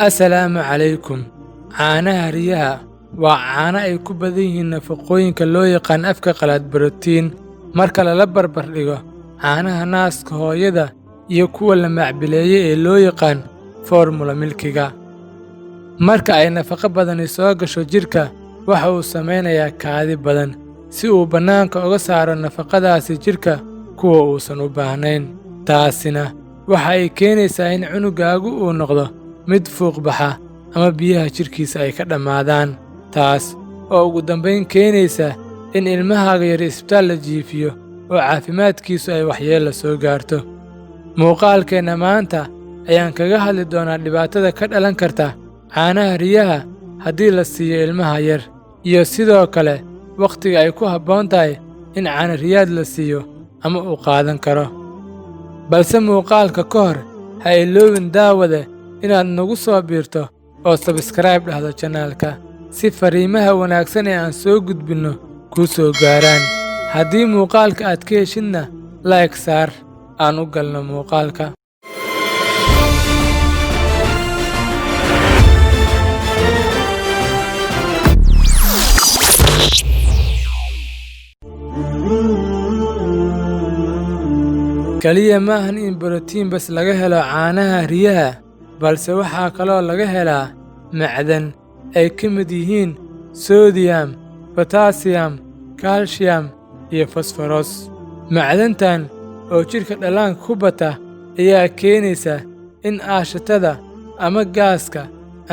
Assalaamu calaykum. Caanaha riyaha waa caano ay ku badan yihiin nafaqooyinka loo yaqaan afka qalaad borotiin marka lala barbar dhigo caanaha naaska hooyada iyo kuwa la macbileeyay ee loo yaqaan formula milkiga. Marka ay nafaqo badani soo gasho jidhka, waxa uu samaynayaa kaadi badan si uu bannaanka uga saaro nafaqadaasi jidhka kuwa uusan u baahnayn. Taasina waxa ay keenaysaa in cunugaagu uu noqdo mid fuuq-baxa ama biyaha jidhkiisa ay ka dhammaadaan, taas oo ugu dambayn keenaysa in ilmahaaga yar isbitaal la jiifiyo oo caafimaadkiisu ay waxyeello soo gaarto. Muuqaalkeenna maanta ayaan kaga hadli doonaa dhibaatada ka dhalan karta caanaha riyaha haddii la siiyo ilmaha yar, iyo sidoo kale wakhtiga ay ku habboon tahay in caano riyaad la siiyo ama uu qaadan karo. Balse muuqaalka ka hor ha iloobin daawade inaad nagu soo biirto oo sabskraib dhahdo channelka si fariimaha wanaagsan ee aan soo gudbinno kuu soo gaaraan. Haddii muuqaalka aad ka heshidna, like saar aan u galno muuqaalka. Kaliya ma ahan in borotiin bas laga helo caanaha riyaha, balse waxaa kaloo laga helaa macdan ay ka mid yihiin sodium, potassium, calcium iyo fosforos. Macdantan oo jidhka dhallaanka ku bata ayaa keenaysa in aashitada ama gaaska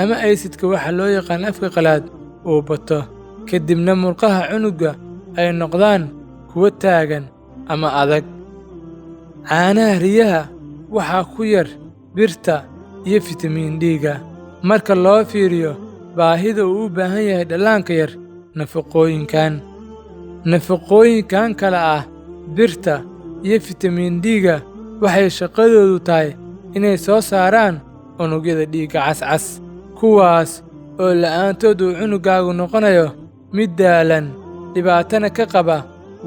ama aysidka waxa loo yaqaan afka qalaad uu bato, kadibna murqaha cunugga ay noqdaan kuwo taagan ama adag. Caanaha riyaha waxaa ku yar birta iyo fitamiin D-ga marka loo fiiriyo baahida uu u baahan yahay dhallaanka yar. Nafaqooyinkan kale ah birta iyo fitamiin D-ga waxay shaqadoodu tahay inay soo saaraan unugyada dhiigga cascas, kuwaas oo la'aantood uu cunugaagu noqonayo mid daalan, dhibaatana ka qaba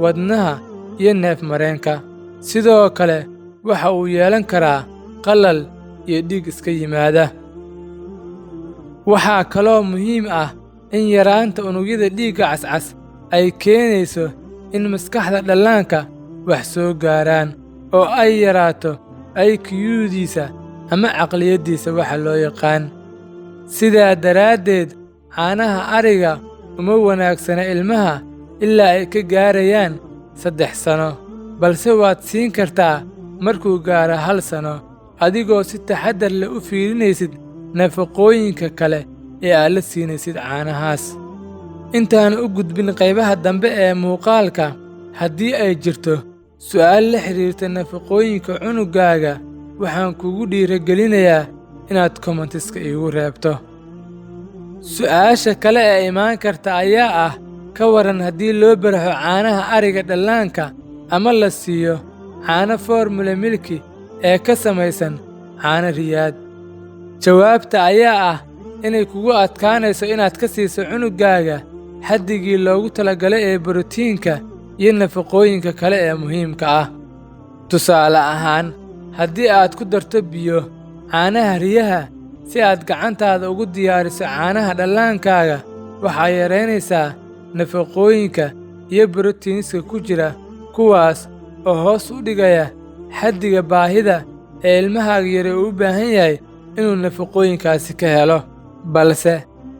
wadnaha iyo neef-mareenka. Sidoo kale waxa uu yeelan karaa qalal iyo dhiig iska yimaada. Waxaa kaloo muhiim ah in yaraanta unugyada dhiigga cascas ay keenayso in maskaxda dhallaanka wax soo gaaraan oo ay yaraato IQ-diisa ama caqliyaddiisa waxa loo yaqaan. Sidaa daraaddeed, caanaha ariga uma wanaagsana ilmaha ilaa ay ka gaarayaan 3 sano, balse waad siin kartaa markuu gaaro 1 sano adigoo si taxaddar leh u fiirinaysid nafaqooyinka kale ee aad la siinaysid caanahaas. Intaan u gudbin qaybaha dambe ee muuqaalka, haddii ay jirto su'aal la xiriirta nafaqooyinka cunugaaga, waxaan kugu dhiirigelinayaa inaad commentiska iigu reebto. Su'aasha kale ee imaan karta ayaa ah, ka waran haddii loo baraxo caanaha ariga dhallaanka ama la siiyo caano formula milki ee ka samaysan caano riyaad? Jawaabta ayaa ah inay kugu adkaanayso inaad ka siiso cunugaaga xaddigii loogu talagalay ee borotiinka iyo nafaqooyinka kale ee muhiimka ah. Tusaale ahaan, haddii aad ku darto biyo caanaha riyaha si aad gacantaada ugu diyaariso caanaha dhallaankaaga, waxaa yaraynaysaa nafaqooyinka iyo borotiinska ku jira, kuwaas oo hoos u dhigaya xaddiga baahida ee ilmahaaga yare uu u baahan yahay inuu nafaqooyinkaasi ka helo. Balse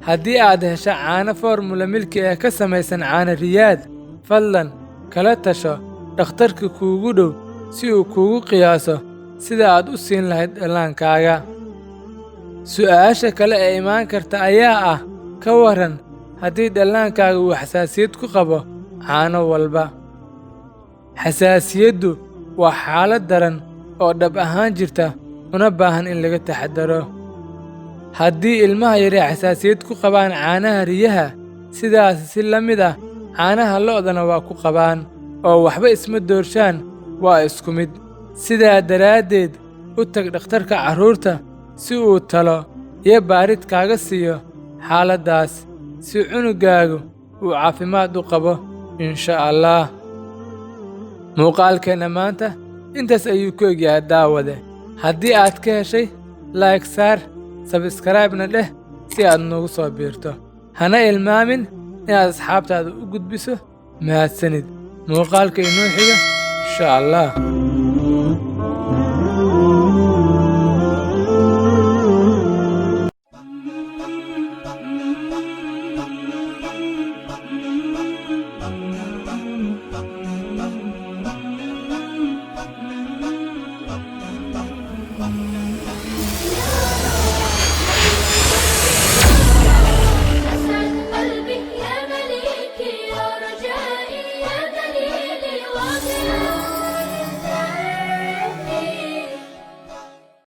haddii aad hesho caano formula milki ee ka samaysan caano riyaad, fadlan kala tasho dhakhtarka kuugu dhow si uu kuugu qiyaaso sida aad u siin lahayd dhallaankaaga. Su'aasha kale ee imaan karta ayaa ah, ka waran haddii dhallaankaaga uu xasaasiyad ku qabo caano walba? Xasaasiyaddu waa xaalad daran oo dhab ahaan jirta una baahan in laga taxaddaro. Haddii ilmaha yar ay xasaasiyad ku qabaan caanaha riyaha, sidaas si la mid ah caanaha lo'dana waa ku qabaan, oo waxba isma doorshaan, waa isku mid. Sidaa daraaddeed, u tag dhakhtarka carruurta si uu talo iyo baarid kaaga siiyo xaaladdaas, si cunugaagu uu caafimaad u qabo insha Allah. Muuqaalkeenna maanta intaas ayuu ku egyahay daawade. Haddii aad ka heshay, like saar, sabskraibna dheh si aad noogu soo biirto. Hana ilmaamin inaad asxaabtaada u gudbiso. Mahadsanid. Muuqaalka inoo xiga insha Allah.